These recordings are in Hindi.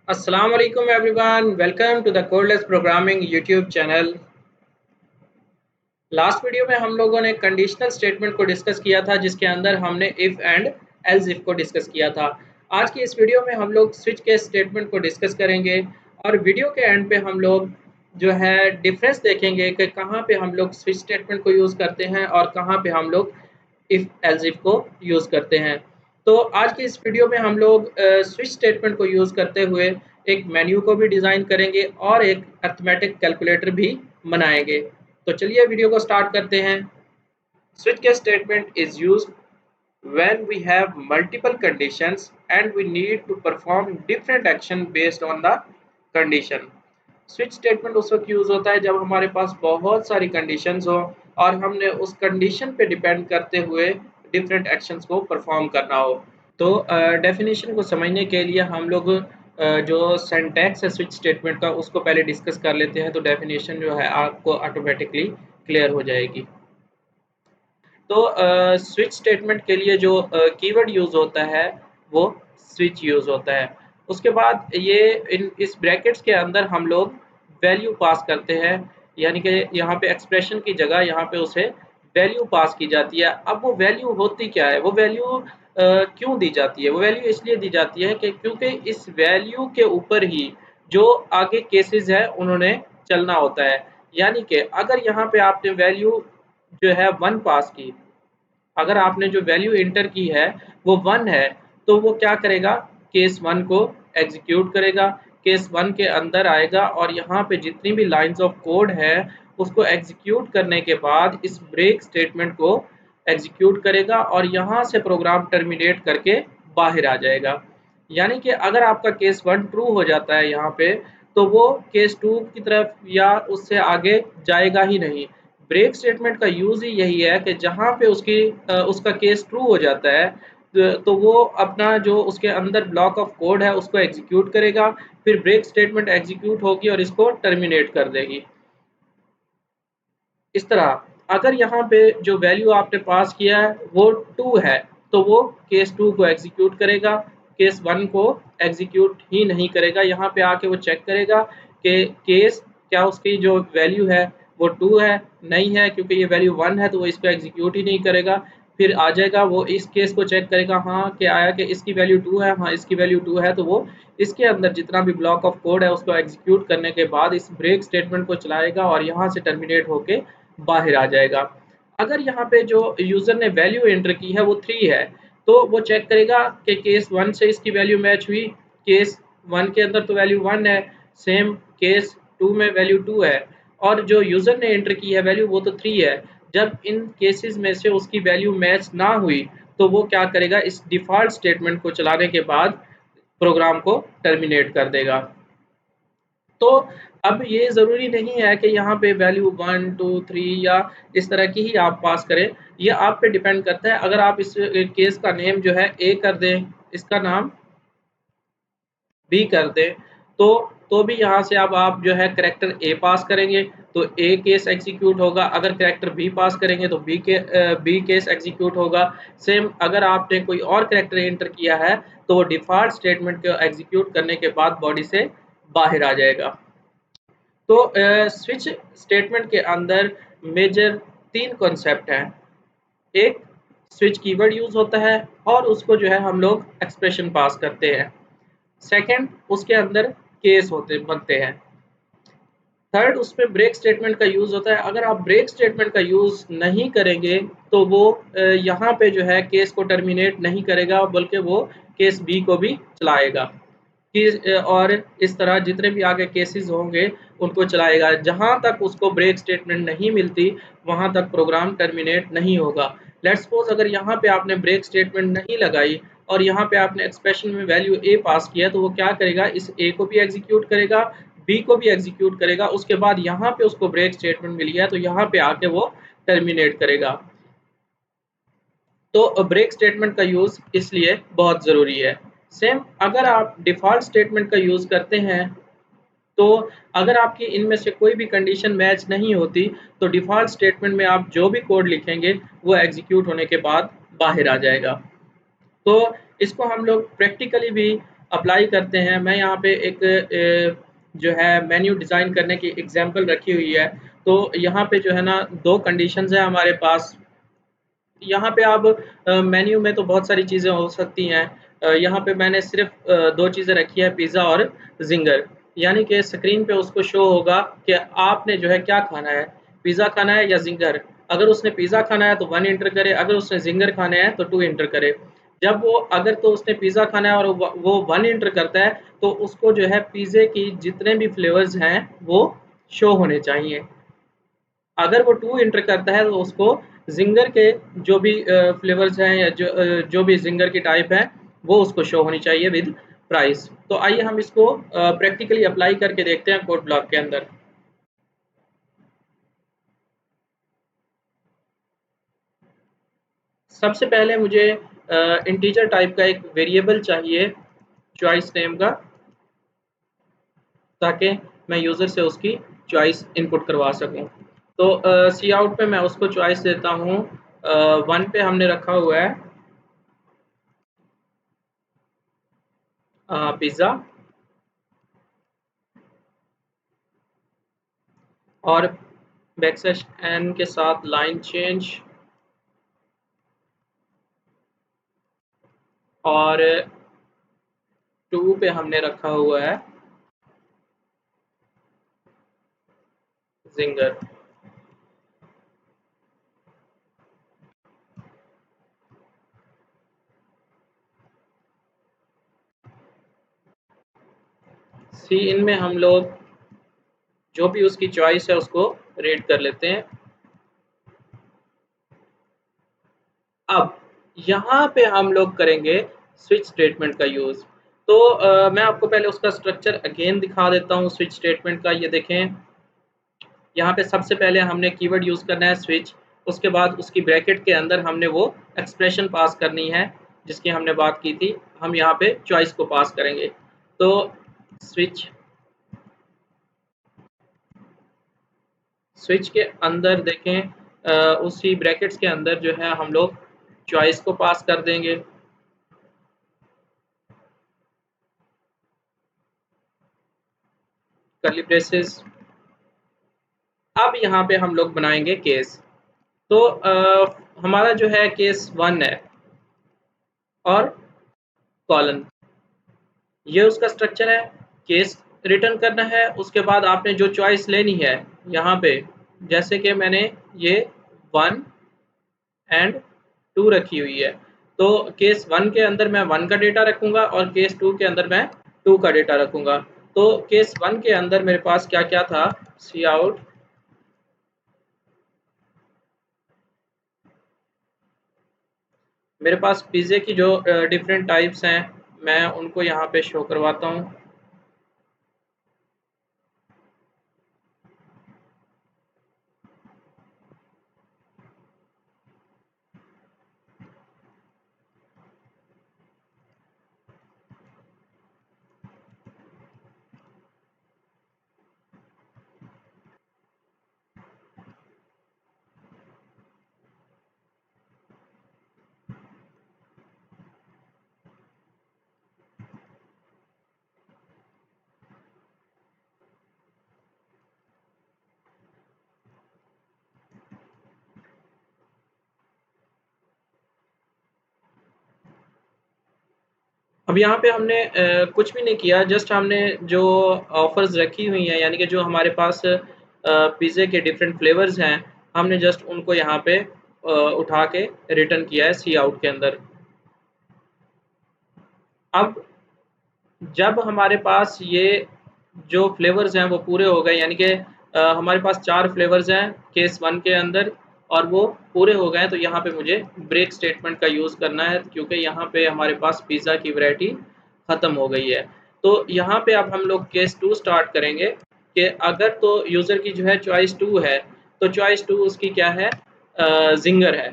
Assalamu alaikum everyone. Welcome to the Codeless Programming YouTube channel. Last video में हम लोगों ने कंडीशनल स्टेटमेंट को डिस्कस किया था जिसके अंदर हमने इफ एंड एल्स इफ को डिस्कस किया था। आज की इस वीडियो में हम लोग स्विच केस स्टेटमेंट को डिस्कस करेंगे और वीडियो के एंड पे हम लोग जो है डिफरेंस देखेंगे कि कहाँ पे हम लोग स्विच स्टेटमेंट को यूज़ करते हैं और कहाँ पे हम लोग इफ एल्स इफ को यूज़ करते हैं। तो आज की इस वीडियो में हम लोग स्विच स्टेटमेंट को यूज़ करते हुए एक मेन्यू को भी डिज़ाइन करेंगे और एक अरिथमेटिक कैलकुलेटर भी बनाएंगे। तो चलिए वीडियो को स्टार्ट करते हैं। Switch case statement is used when we have multiple conditions and we need to perform different action based on the condition. Switch statement उस वक्त यूज होता है जब हमारे पास बहुत सारी कंडीशंस हो और हमने उस कंडीशन पे डिपेंड करते हुए डिफरेंट एक्शंस को परफॉर्म करना हो। तो डेफिनेशन को समझने के लिए हम लोग जो सिंटैक्स है स्विच स्टेटमेंट का उसको पहले डिस्कस कर लेते हैं, तो डेफिनेशन जो है आपको ऑटोमेटिकली क्लियर हो जाएगी। तो स्विच स्टेटमेंट के लिए जो कीवर्ड यूज़ होता है वो स्विच यूज़ होता है। उसके बाद ये इस ब्रैकेट्स के अंदर हम लोग वैल्यू पास करते हैं, यानी कि यहाँ पे एक्सप्रेशन की जगह यहाँ पे उसे वैल्यू पास की जाती है। अब वो वैल्यू होती क्या है, वो वैल्यू क्यों दी जाती है? वो वैल्यू इसलिए दी जाती है कि क्योंकि इस वैल्यू के ऊपर ही जो आगे केसेस है उन्होंने चलना होता है। यानी कि अगर यहाँ पे आपने वैल्यू जो है 1 पास की, अगर आपने जो वैल्यू एंटर की है वो 1 है, तो वो क्या करेगा, केस 1 को एग्जीक्यूट करेगा, केस 1 के अंदर आएगा और यहाँ पे जितनी भी लाइंस ऑफ कोड है उसको एग्जीक्यूट करने के बाद इस ब्रेक स्टेटमेंट को एग्जीक्यूट करेगा और यहाँ से प्रोग्राम टर्मिनेट करके बाहर आ जाएगा। यानी कि अगर आपका केस 1 ट्रू हो जाता है यहाँ पे, तो वो केस 2 की तरफ या उससे आगे जाएगा ही नहीं। ब्रेक स्टेटमेंट का यूज़ ही यही है कि जहाँ पे उसका केस ट्रू हो जाता है, तो वो अपना जो उसके अंदर ब्लॉक ऑफ कोड है उसको एग्जीक्यूट करेगा, फिर ब्रेक स्टेटमेंट एग्जीक्यूट होगी और इसको टर्मिनेट कर देगी। इस तरह अगर यहाँ पे जो वैल्यू आपने पास किया है वो 2 है, तो वो केस 2 को एग्जीक्यूट करेगा, केस 1 को एग्जीक्यूट ही नहीं करेगा। यहाँ पे आके वो चेक करेगा कि केस क्या उसकी जो वैल्यू है वो 2 है, नहीं है, क्योंकि ये वैल्यू 1 है तो वो इसको एग्जीक्यूट ही नहीं करेगा। फिर आ जाएगा वो इस केस को चेक करेगा, हाँ कि आया कि इसकी वैल्यू 2 है, हाँ इसकी वैल्यू 2 है, तो वो इसके अंदर जितना भी ब्लॉक ऑफ कोड है उसको एग्जीक्यूट करने के बाद इस ब्रेक स्टेटमेंट को चलाएगा और यहाँ से टर्मिनेट होके बाहर आ जाएगा। अगर यहाँ पे जो यूज़र ने वैल्यू एंटर की है वो 3 है, तो वो चेक करेगा कि केस 1 से इसकी वैल्यू मैच हुई, केस 1 के अंदर तो वैल्यू 1 है, सेम केस 2 में वैल्यू 2 है और जो यूज़र ने एंटर की है वैल्यू वो तो 3 है। जब इन केसेस में से उसकी वैल्यू मैच ना हुई, तो वो क्या करेगा, इस डिफ़ॉल्ट स्टेटमेंट को चलाने के बाद प्रोग्राम को टर्मिनेट कर देगा। तो अब ये ज़रूरी नहीं है कि यहाँ पे वैल्यू 1, 2, 3 या इस तरह की ही आप पास करें, ये आप पे डिपेंड करता है। अगर आप इस केस का नेम जो है ए कर दें, इसका नाम बी कर दें, तो भी यहाँ से अब आप जो है करैक्टर ए पास करेंगे तो ए केस एग्जीक्यूट होगा, अगर करैक्टर बी पास करेंगे तो बी केस एग्जीक्यूट होगा। सेम अगर आपने कोई और करैक्टर एंटर किया है तो वो डिफ़ॉल्ट स्टेटमेंट को एग्जीक्यूट करने के बाद बॉडी से बाहर आ जाएगा। तो स्विच स्टेटमेंट के अंदर मेजर 3 कॉन्सेप्ट हैं। एक स्विच कीवर्ड यूज़ होता है और उसको जो है हम लोग एक्सप्रेशन पास करते हैं। सेकंड, उसके अंदर केस होते बनते हैं। थर्ड, उसमें ब्रेक स्टेटमेंट का यूज़ होता है। अगर आप ब्रेक स्टेटमेंट का यूज़ नहीं करेंगे तो वो यहाँ पे जो है केस को टर्मिनेट नहीं करेगा, बल्कि वो केस बी को भी चलाएगा कि और इस तरह जितने भी आगे केसेस होंगे उनको चलाएगा। जहाँ तक उसको ब्रेक स्टेटमेंट नहीं मिलती वहाँ तक प्रोग्राम टर्मिनेट नहीं होगा। लेट्स सपोज़ अगर यहाँ पे आपने ब्रेक स्टेटमेंट नहीं लगाई और यहाँ पे आपने एक्सप्रेशन में वैल्यू ए पास किया, तो वो क्या करेगा, इस ए को भी एग्जीक्यूट करेगा, बी को भी एग्जीक्यूट करेगा, उसके बाद यहाँ पे उसको ब्रेक स्टेटमेंट मिली है तो यहाँ पे आके वो टर्मिनेट करेगा। तो ब्रेक स्टेटमेंट का यूज़ इसलिए बहुत ज़रूरी है। सेम अगर आप डिफ़ॉल्ट स्टेटमेंट का यूज़ करते हैं, तो अगर आपकी इनमें से कोई भी कंडीशन मैच नहीं होती, तो डिफ़ॉल्ट स्टेटमेंट में आप जो भी कोड लिखेंगे वो एग्जीक्यूट होने के बाद बाहर आ जाएगा। तो इसको हम लोग प्रैक्टिकली भी अप्लाई करते हैं, मैं यहाँ पे एक जो है मेन्यू डिज़ाइन करने की एग्जांपल रखी हुई है। तो यहाँ पे जो है ना 2 कंडीशंस हैं हमारे पास। यहाँ पे आप मेन्यू में तो बहुत सारी चीज़ें हो सकती हैं। यहाँ पे मैंने सिर्फ़ 2 चीज़ें रखी है, पिज़्ज़ा और ज़िंगर। यानी कि स्क्रीन पे उसको शो होगा कि आपने जो है क्या खाना है, पिज़्ज़ा खाना है या ज़िंगर। अगर उसने पिज़्ज़ा खाना है तो 1 एंटर करे, अगर उसने ज़िंगर खाने हैं तो 2 एंटर करे। जब वो अगर तो उसने पिज़्ज़ा खाना है और वो 1 एंटर करता है, तो उसको जो है पिज़्ज़े की जितने भी फ्लेवर्स हैं, वो शो होने चाहिए। अगर वो 2 एंटर करता है तो उसको ज़िंगर के जो भी फ्लेवर्स हैं या जो भी ज़िंगर की टाइप है, वो उसको शो होनी चाहिए विद प्राइस। तो आइए हम इसको प्रैक्टिकली अप्लाई करके देखते हैं कोड ब्लॉक के अंदर। सबसे पहले मुझे इंटीजर टाइप का एक वेरिएबल चाहिए चॉइस नेम का, ताकि मैं यूज़र से उसकी चॉइस इनपुट करवा सकूँ। तो काउट पे मैं उसको चॉइस देता हूँ, 1 पे हमने रखा हुआ है पिज़्ज़ा, और बैकस्लैश एन के साथ लाइन चेंज, और 2 पे हमने रखा हुआ है जिंगर। सी इन में हम लोग जो भी उसकी चॉइस है उसको रेट कर लेते हैं। अब यहाँ पे हम लोग करेंगे स्विच स्टेटमेंट का यूज़। तो मैं आपको पहले उसका स्ट्रक्चर अगेन दिखा देता हूँ स्विच स्टेटमेंट का। ये देखें, यहाँ पे सबसे पहले हमने कीवर्ड यूज़ करना है स्विच, उसके बाद उसकी ब्रैकेट के अंदर हमने वो एक्सप्रेशन पास करनी है जिसकी हमने बात की थी। हम यहाँ पे चॉइस को पास करेंगे। तो स्विच स्विच के अंदर देखें, उसी ब्रैकेट्स के अंदर जो है हम लोग चॉइस को पास कर देंगे। Curly braces. अब यहाँ पे हम लोग बनाएंगे केस। तो हमारा जो है केस 1 है और कॉलन, ये उसका स्ट्रक्चर है। केस रिटर्न करना है, उसके बाद आपने जो चॉइस लेनी है यहाँ पे, जैसे कि मैंने ये 1 एंड 2 रखी हुई है। तो केस 1 के अंदर मैं 1 का डेटा रखूँगा और केस 2 के अंदर मैं 2 का डेटा रखूँगा। तो केस 1 के अंदर मेरे पास क्या-क्या था, काउट मेरे पास पिज़्ज़े की जो डिफरेंट टाइप्स हैं, मैं उनको यहाँ पे शो करवाता हूँ। अब यहाँ पे हमने कुछ भी नहीं किया, जस्ट हमने जो ऑफ़र्स रखी हुई हैं, यानी कि जो हमारे पास पिज़्ज़े के डिफरेंट फ्लेवर्स हैं, हमने जस्ट उनको यहाँ पे उठा के रिटर्न किया है सी आउट के अंदर। अब जब हमारे पास ये जो फ्लेवर्स हैं वो पूरे हो गए, यानी कि हमारे पास 4 फ्लेवर्स हैं केस 1 के अंदर और वो पूरे हो गए हैं, तो यहाँ पे मुझे ब्रेक स्टेटमेंट का यूज़ करना है, क्योंकि यहाँ पे हमारे पास पिज़्ज़ा की वैरायटी ख़त्म हो गई है। तो यहाँ पे अब हम लोग केस 2 स्टार्ट करेंगे कि अगर तो यूज़र की जो है चॉइस 2 है, तो चॉइस 2 उसकी क्या है, ज़िंगर है।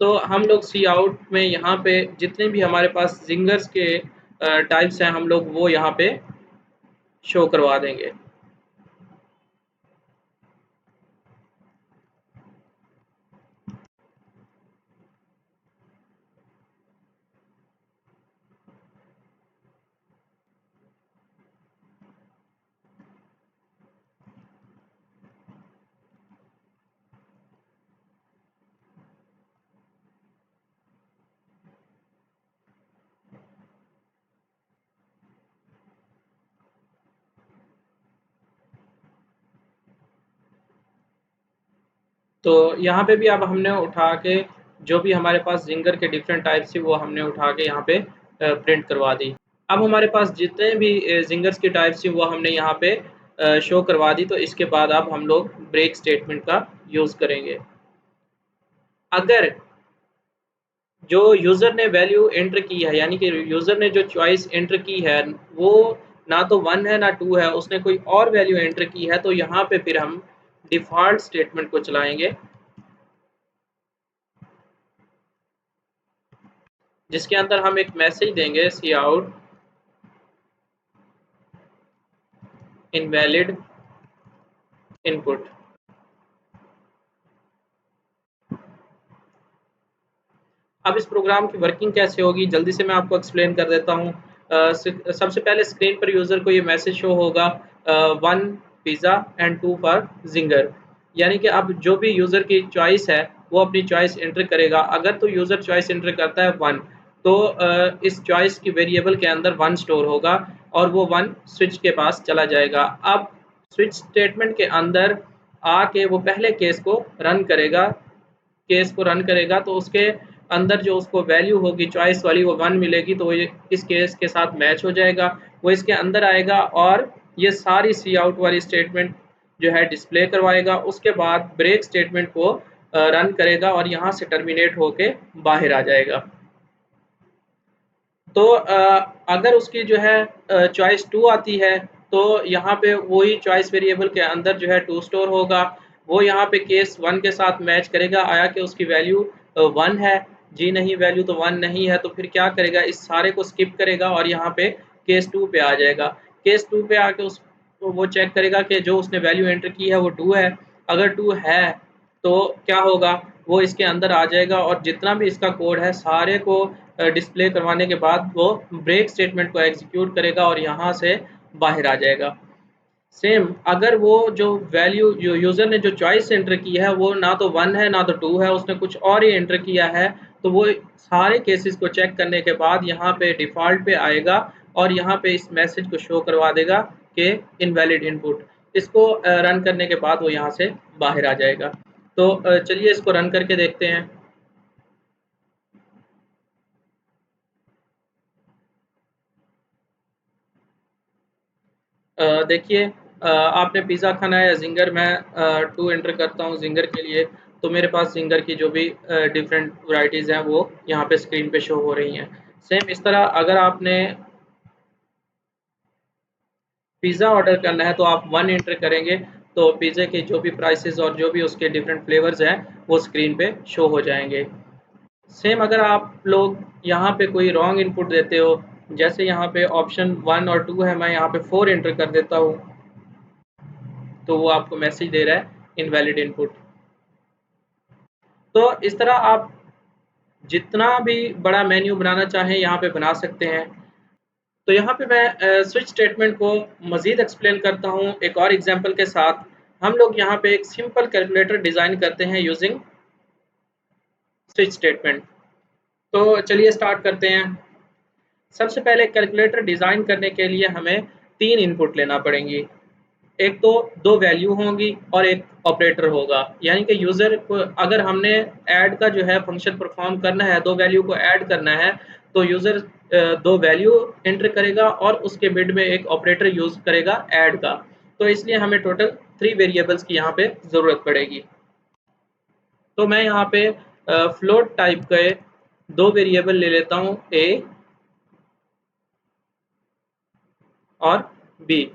तो हम लोग सी आउट में यहाँ पे जितने भी हमारे पास ज़िंगर्स के टाइप्स हैं, हम लोग वो यहाँ पे शो करवा देंगे। तो यहाँ पे भी अब हमने उठा के जो भी हमारे पास जिंगर के डिफरेंट टाइप्स थी वो हमने उठा के यहाँ पे प्रिंट करवा दी। अब हमारे पास जितने भी जिंगर्स की टाइप्स थी वो हमने यहाँ पे शो करवा दी। तो इसके बाद अब हम लोग ब्रेक स्टेटमेंट का यूज़ करेंगे। अगर जो यूज़र ने वैल्यू एंटर की है, यानी कि यूज़र ने जो चॉइस एंटर की है वो ना तो 1 है ना 2 है, उसने कोई और वैल्यू एंटर की है, तो यहाँ पे फिर हम डिफ़ॉल्ट स्टेटमेंट को चलाएँगे, जिसके अंदर हम एक मैसेज देंगे काउट इनवैलिड इनपुट। अब इस प्रोग्राम की वर्किंग कैसे होगी, जल्दी से मैं आपको एक्सप्लेन कर देता हूँ। सबसे पहले स्क्रीन पर यूज़र को ये मैसेज शो होगा 1 पिज़्ज़ा एंड 2 फॉर ज़िंगर। यानी कि अब जो भी यूज़र की चॉइस है, वो अपनी चॉइस एंटर करेगा। अगर तो यूज़र चॉइस एंटर करता है 1, तो इस चॉइस की वेरिएबल के अंदर 1 स्टोर होगा और वो 1 स्विच के पास चला जाएगा। अब स्विच स्टेटमेंट के अंदर आके वो पहले केस को रन करेगा, तो उसके अंदर जो उसको वैल्यू होगी चॉइस वाली वो 1 मिलेगी, तो ये इस केस के साथ मैच हो जाएगा। वो इसके अंदर आएगा और ये सारी सी आउट वाली स्टेटमेंट जो है डिस्प्ले करवाएगा। उसके बाद ब्रेक स्टेटमेंट को रन करेगा और यहाँ से टर्मिनेट होके बाहर आ जाएगा। तो अगर उसकी जो है चॉइस 2 आती है, तो यहाँ पे वही चॉइस वेरिएबल के अंदर जो है 2 स्टोर होगा। वो यहाँ पे केस 1 के साथ मैच करेगा, आया कि उसकी वैल्यू 1 है, जी नहीं वैल्यू तो 1 नहीं है, तो फिर क्या करेगा, इस सारे को स्किप करेगा और यहाँ पे केस 2 पे आ जाएगा। केस 2 पे आके उस तो वो चेक करेगा कि जो उसने वैल्यू एंटर की है वो 2 है। अगर 2 है तो क्या होगा, वो इसके अंदर आ जाएगा और जितना भी इसका कोड है सारे को डिस्प्ले करवाने के बाद वो ब्रेक स्टेटमेंट को एग्जीक्यूट करेगा और यहाँ से बाहर आ जाएगा। सेम अगर वो जो वैल्यू जो यूज़र ने जो चॉइस एंटर की है वो ना तो 1 है ना तो 2 है, उसने कुछ और ही एंटर किया है, तो वो सारे केसेस को चेक करने के बाद यहाँ पे डिफ़ॉल्ट पे आएगा और यहाँ पे इस मैसेज को शो करवा देगा कि इनवैलिड इनपुट। इसको रन करने के बाद वो यहाँ से बाहर आ जाएगा। तो चलिए इसको रन करके देखते हैं। देखिए, आपने पिज़्ज़ा खाना है या ज़िंगर, मैं 2 एंटर करता हूँ ज़िंगर के लिए, तो मेरे पास ज़िंगर की जो भी डिफरेंट वैराइटीज़ हैं वो यहाँ पे स्क्रीन पे शो हो रही हैं। सेम इस तरह अगर आपने पिज़्ज़ा ऑर्डर करना है तो आप 1 एंटर करेंगे, तो पिज़्ज़ा के जो भी प्राइसेज़ और जो भी उसके डिफरेंट फ्लेवर्स हैं वो स्क्रीन पे शो हो जाएँगे। सेम अगर आप लोग यहाँ पे कोई रॉन्ग इनपुट देते हो, जैसे यहाँ पे ऑप्शन 1 और 2 है, मैं यहाँ पे 4 एंटर कर देता हूँ, तो वो आपको मैसेज दे रहा है इनवैलिड इनपुट। तो इस तरह आप जितना भी बड़ा मेन्यू बनाना चाहें यहाँ पे बना सकते हैं। तो यहाँ पे मैं स्विच स्टेटमेंट को मज़ीद एक्सप्लेन करता हूँ एक और एग्जांपल के साथ। हम लोग यहाँ पे एक सिंपल कैलकुलेटर डिज़ाइन करते हैं यूजिंग स्विच स्टेटमेंट। तो चलिए स्टार्ट करते हैं। सबसे पहले कैलकुलेटर डिज़ाइन करने के लिए हमें 3 इनपुट लेना पड़ेंगी। एक तो 2 वैल्यू होंगी और एक ऑपरेटर होगा। यानी कि यूज़र को अगर हमने ऐड का जो है फंक्शन परफॉर्म करना है, 2 वैल्यू को ऐड करना है, तो यूज़र 2 वैल्यू एंटर करेगा और उसके मिड में एक ऑपरेटर यूज़ करेगा ऐड का। तो इसलिए हमें टोटल 3 वेरिएबल्स की यहाँ पे ज़रूरत पड़ेगी। तो मैं यहाँ पे फ्लोट टाइप के 2 वेरिएबल ले लेता हूँ, ए और बी,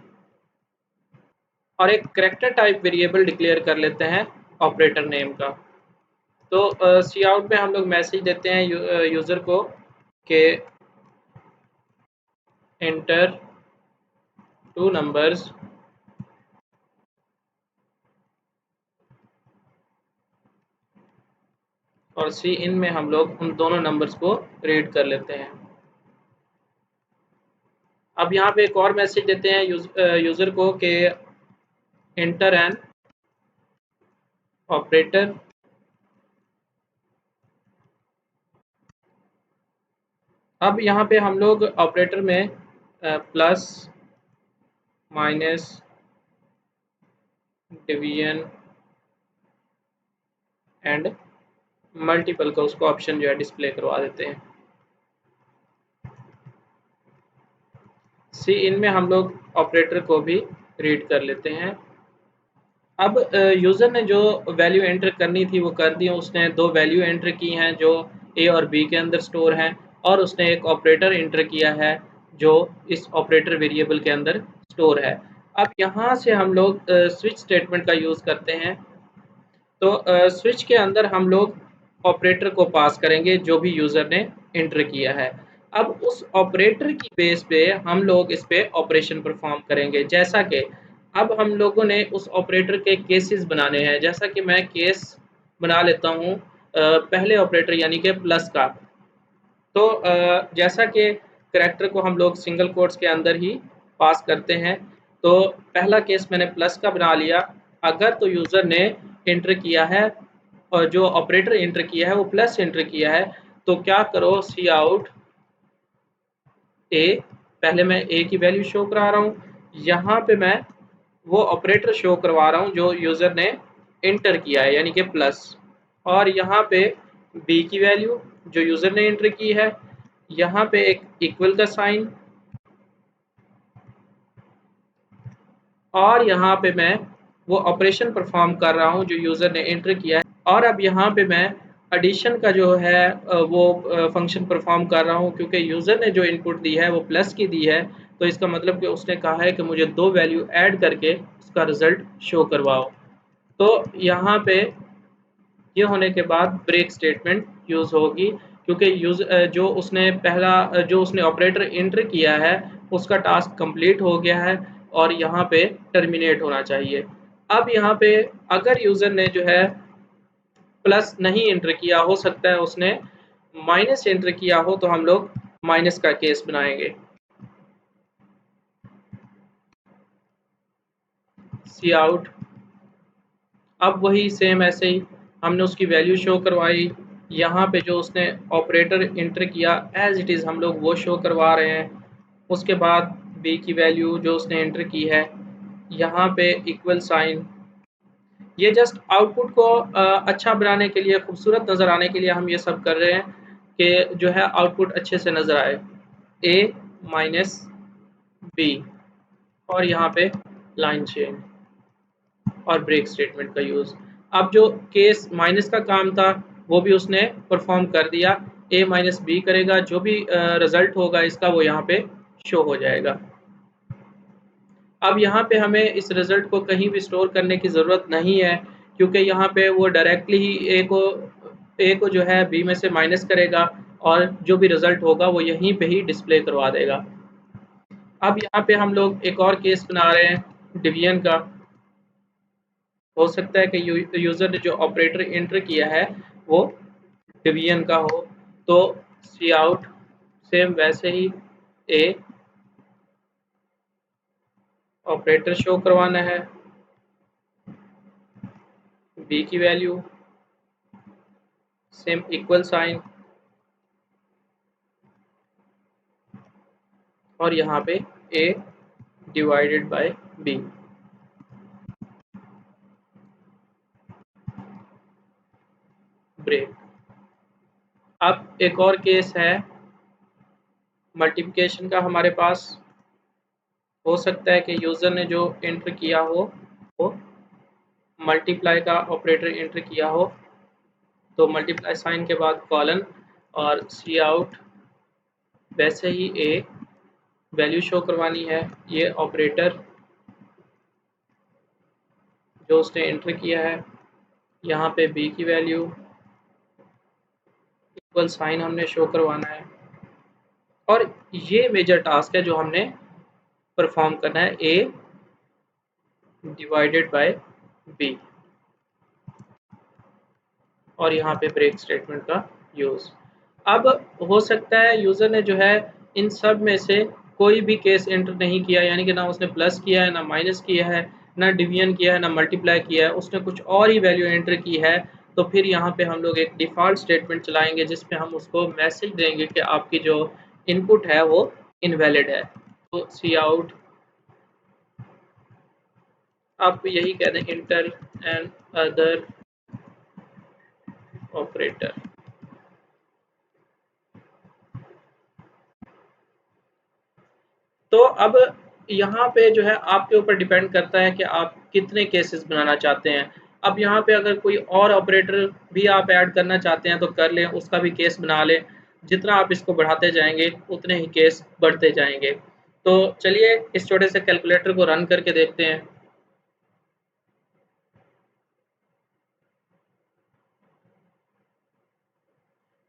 और एक करैक्टर टाइप वेरिएबल डिक्लेयर कर लेते हैं ऑपरेटर नेम का। तो सी आउट में हम लोग मैसेज देते हैं यूज़र को कि एंटर 2 नंबर्स और सी इन में हम लोग उन दोनों नंबर्स को रीड कर लेते हैं। अब यहाँ पे एक और मैसेज देते हैं यूज़र को कि एंटर एन ऑपरेटर। अब यहाँ पे हम लोग ऑपरेटर में plus minus division and multiple का उसको ऑप्शन जो है डिस्प्ले करवा देते हैं। सी इनमें हम लोग ऑपरेटर को भी रीड कर लेते हैं। अब यूज़र ने जो वैल्यू एंटर करनी थी वो कर दी, उसने दो वैल्यू एंटर की हैं जो ए और बी के अंदर स्टोर हैं, और उसने एक ऑपरेटर एंटर किया है जो इस ऑपरेटर वेरिएबल के अंदर स्टोर है। अब यहाँ से हम लोग स्विच स्टेटमेंट का यूज़ करते हैं। तो स्विच के अंदर हम लोग ऑपरेटर को पास करेंगे जो भी यूज़र ने एंटर किया है। अब उस ऑपरेटर की बेस पे हम लोग इस पे ऑपरेशन परफॉर्म करेंगे, जैसा कि अब हम लोगों ने उस ऑपरेटर के केसेस बनाने हैं। जैसा कि मैं केस बना लेता हूँ पहले ऑपरेटर यानी कि प्लस का। तो जैसा कि करैक्टर को हम लोग सिंगल कोट्स के अंदर ही पास करते हैं, तो पहला केस मैंने प्लस का बना लिया। अगर तो यूज़र ने एंटर किया है और जो ऑपरेटर एंटर किया है वो प्लस एंटर किया है, तो क्या करो सी आउट ए, पहले मैं ए की वैल्यू शो करा रहा हूँ, यहाँ पे मैं वो ऑपरेटर शो करवा रहा हूँ जो यूज़र ने एंटर किया है यानी कि प्लस, और यहाँ पे बी की वैल्यू जो यूज़र ने एंटर की है, यहाँ पे एक इक्वल का साइन, और यहाँ पे मैं वो ऑपरेशन परफॉर्म कर रहा हूँ जो यूज़र ने एंटर किया है। और अब यहाँ पे मैं एडिशन का जो है वो फंक्शन परफॉर्म कर रहा हूँ, क्योंकि यूज़र ने जो इनपुट दी है वो प्लस की दी है, तो इसका मतलब कि उसने कहा है कि मुझे दो वैल्यू ऐड करके उसका रिज़ल्ट शो करवाओ। तो यहाँ पे ये होने के बाद ब्रेक स्टेटमेंट यूज़ होगी, क्योंकि जो उसने जो उसने ऑपरेटर एंटर किया है उसका टास्क कंप्लीट हो गया है और यहाँ पे टर्मिनेट होना चाहिए। अब यहाँ पे अगर यूज़र ने जो है प्लस नहीं एंटर किया, हो सकता है उसने माइनस एंटर किया हो, तो हम लोग माइनस का केस बनाएंगे। सी आउट, अब वही सेम ऐसे ही हमने उसकी वैल्यू शो करवाई, यहाँ पे जो उसने ऑपरेटर एंटर किया एज इट इज़ हम लोग वो शो करवा रहे हैं। उसके बाद बी की वैल्यू जो उसने एंटर की है, यहाँ पे इक्वल साइन। ये जस्ट आउटपुट को अच्छा बनाने के लिए, खूबसूरत नज़र आने के लिए हम ये सब कर रहे हैं कि जो है आउटपुट अच्छे से नज़र आए। ए माइनस बी, और यहाँ पे लाइन चेंज और ब्रेक स्टेटमेंट का यूज़। अब जो केस माइनस का काम था वो भी उसने परफॉर्म कर दिया। ए माइनस बी करेगा, जो भी रिजल्ट होगा इसका वो यहाँ पे शो हो जाएगा। अब यहाँ पे हमें इस रिजल्ट को कहीं भी स्टोर करने की ज़रूरत नहीं है, क्योंकि यहाँ पे वो डायरेक्टली ही ए को जो है बी में से माइनस करेगा और जो भी रिजल्ट होगा वो यहीं पे ही डिस्प्ले करवा देगा। अब यहाँ पे हम लोग एक और केस बना रहे हैं डिवीजन का। हो सकता है कि यूज़र ने जो ऑपरेटर एंटर किया है वो डिवीजन का हो, तो सी आउट सेम वैसे ही ए ऑपरेटर शो करवाना है, बी की वैल्यू सेम इक्वल साइन, और यहाँ पे ए डिवाइडेड बाय बी। ब्रेक। अब एक और केस है मल्टीप्लिकेशन का हमारे पास। हो सकता है कि यूज़र ने जो एंटर किया हो वो मल्टीप्लाई का ऑपरेटर एंटर किया हो, तो मल्टीप्लाई साइन के बाद कॉलन और सी आउट, वैसे ही ए वैल्यू शो करवानी है। ये ऑपरेटर जो उसने एंटर किया है, यहाँ पे बी की वैल्यू इक्वल साइन हमने शो करवाना है, और ये मेजर टास्क है जो हमने परफॉर्म करना है, ए डिवाइडेड बाय बी, और यहाँ पे ब्रेक स्टेटमेंट का यूज़। अब हो सकता है यूज़र ने जो है इन सब में से कोई भी केस एंटर नहीं किया, यानी कि ना उसने प्लस किया है, ना माइनस किया है, ना डिवीजन किया है, ना मल्टीप्लाई किया है, उसने कुछ और ही वैल्यू एंटर की है। तो फिर यहाँ पे हम लोग एक डिफ़ॉल्ट स्टेटमेंट चलाएँगे जिसमें हम उसको मैसेज देंगे कि आपकी जो इनपुट है वो इनवैलिड है। तो सी आउट, आप यही कह दें इंटर एंड अदर ऑपरेटर। तो अब यहाँ पे जो है आपके ऊपर डिपेंड करता है कि आप कितने केसेस बनाना चाहते हैं। अब यहाँ पे अगर कोई और ऑपरेटर भी आप ऐड करना चाहते हैं तो कर लें, उसका भी केस बना लें। जितना आप इसको बढ़ाते जाएंगे उतने ही केस बढ़ते जाएंगे। तो चलिए इस छोटे से कैलकुलेटर को रन करके देखते हैं।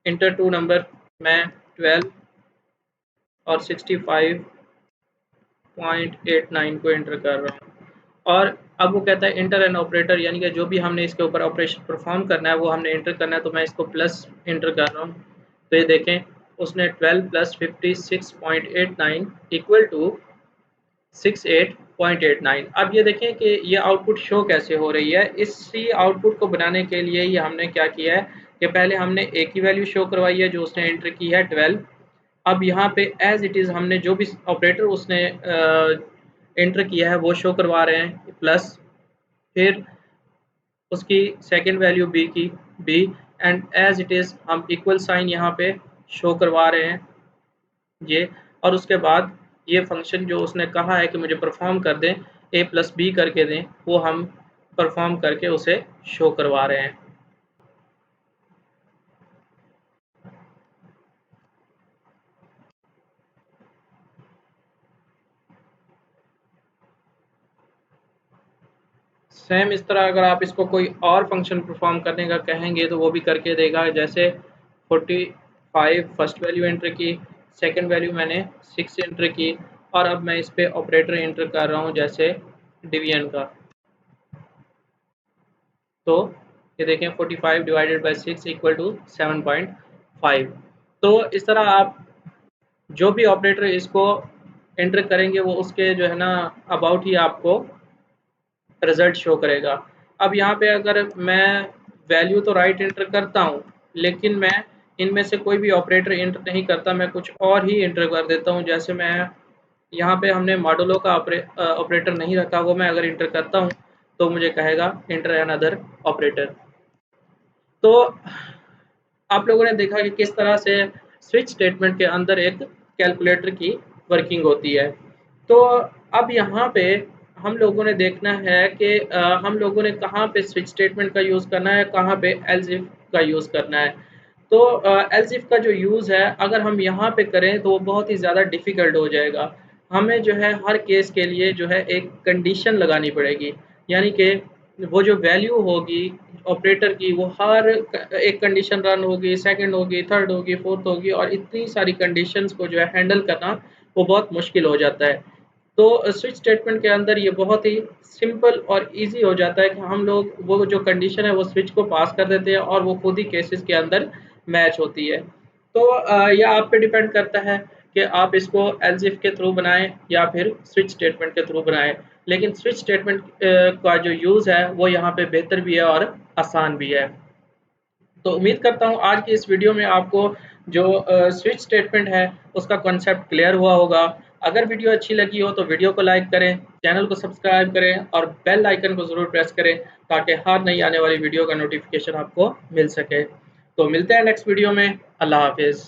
इंटर टू नंबर, मैं 12 और 65.89 को एंटर कर रहा हूँ। और अब वो कहता है इंटर एन ऑपरेटर, यानी कि जो भी हमने इसके ऊपर ऑपरेशन परफॉर्म करना है वो हमने एंटर करना है। तो मैं इसको प्लस एंटर कर रहा हूँ। तो ये देखें उसने 12 प्लस 56.89 इक्वल टू 68.89। अब ये देखें कि ये आउटपुट शो कैसे हो रही है। इसी आउटपुट को बनाने के लिए ही हमने क्या किया है कि पहले हमने एक ही वैल्यू शो करवाई है जो उसने एंटर की है 12। अब यहाँ पे एज इट इज़ हमने जो भी ऑपरेटर उसने एंटर किया है वो शो करवा रहे हैं प्लस, फिर उसकी सेकंड वैल्यू बी की b, and as it is हम इक्वल साइन यहाँ पे शो करवा रहे हैं ये। और उसके बाद ये फंक्शन जो उसने कहा है कि मुझे परफॉर्म कर दें, ए प्लस बी करके दें, वो हम परफॉर्म करके उसे शो करवा रहे हैं। सेम इस तरह अगर आप इसको कोई और फंक्शन परफॉर्म करने का कहेंगे तो वो भी करके देगा। जैसे 45 फर्स्ट वैल्यू एंटर की, सेकंड वैल्यू मैंने 6 एंटर की, और अब मैं इस पे ऑपरेटर एंटर कर रहा हूँ जैसे डिवीजन का। तो ये देखें 45 डिवाइडेड बाई 6 इक्वल टू 7.5। तो इस तरह आप जो भी ऑपरेटर इसको एंटर करेंगे वो उसके जो है ना अबाउट ही आपको रिजल्ट शो करेगा। अब यहाँ पे अगर मैं वैल्यू तो राइट एंटर करता हूँ, लेकिन मैं इनमें से कोई भी ऑपरेटर एंटर नहीं करता, मैं कुछ और ही एंटर कर देता हूँ। जैसे मैं यहाँ पे हमने मॉडुलो का ऑपरेटर नहीं रखा, वो मैं अगर एंटर करता हूँ तो मुझे कहेगा एंटर अनदर ऑपरेटर। तो आप लोगों ने देखा कि किस तरह से स्विच स्टेटमेंट के अंदर एक कैलकुलेटर की वर्किंग होती है। तो अब यहाँ पे हम लोगों ने देखना है कि हम लोगों ने कहाँ पे स्विच स्टेटमेंट का यूज़ करना है, कहाँ पे एल्स इफ का यूज़ करना है। तो एल्स इफ का जो यूज़ है अगर हम यहाँ पे करें तो वो बहुत ही ज़्यादा डिफ़िकल्ट हो जाएगा। हमें जो है हर केस के लिए जो है एक कंडीशन लगानी पड़ेगी, यानी कि वो जो वैल्यू होगी ऑपरेटर की वो हर एक कंडीशन रन होगी, सेकंड होगी, थर्ड होगी, फोर्थ होगी, और इतनी सारी कंडीशंस को जो है हैंडल करना वो बहुत मुश्किल हो जाता है। तो स्विच स्टेटमेंट के अंदर ये बहुत ही सिंपल और ईज़ी हो जाता है कि हम लोग वो जो कंडीशन है वो स्विच को पास कर देते हैं और वो खुद ही केसेस के अंदर मैच होती है। तो यह आप पे डिपेंड करता है कि आप इसको एल्स इफ के थ्रू बनाएँ या फिर स्विच स्टेटमेंट के थ्रू बनाएँ। लेकिन स्विच स्टेटमेंट का जो यूज़ है वो यहाँ पे बेहतर भी है और आसान भी है। तो उम्मीद करता हूँ आज की इस वीडियो में आपको जो स्विच स्टेटमेंट है उसका कॉन्सेप्ट क्लियर हुआ होगा। अगर वीडियो अच्छी लगी हो तो वीडियो को लाइक करें, चैनल को सब्सक्राइब करें और बेल आइकन को ज़रूर प्रेस करें ताकि हर नई आने वाली वीडियो का नोटिफिकेशन आपको मिल सके। तो मिलते हैं नेक्स्ट वीडियो में। अल्लाह हाफ़िज़।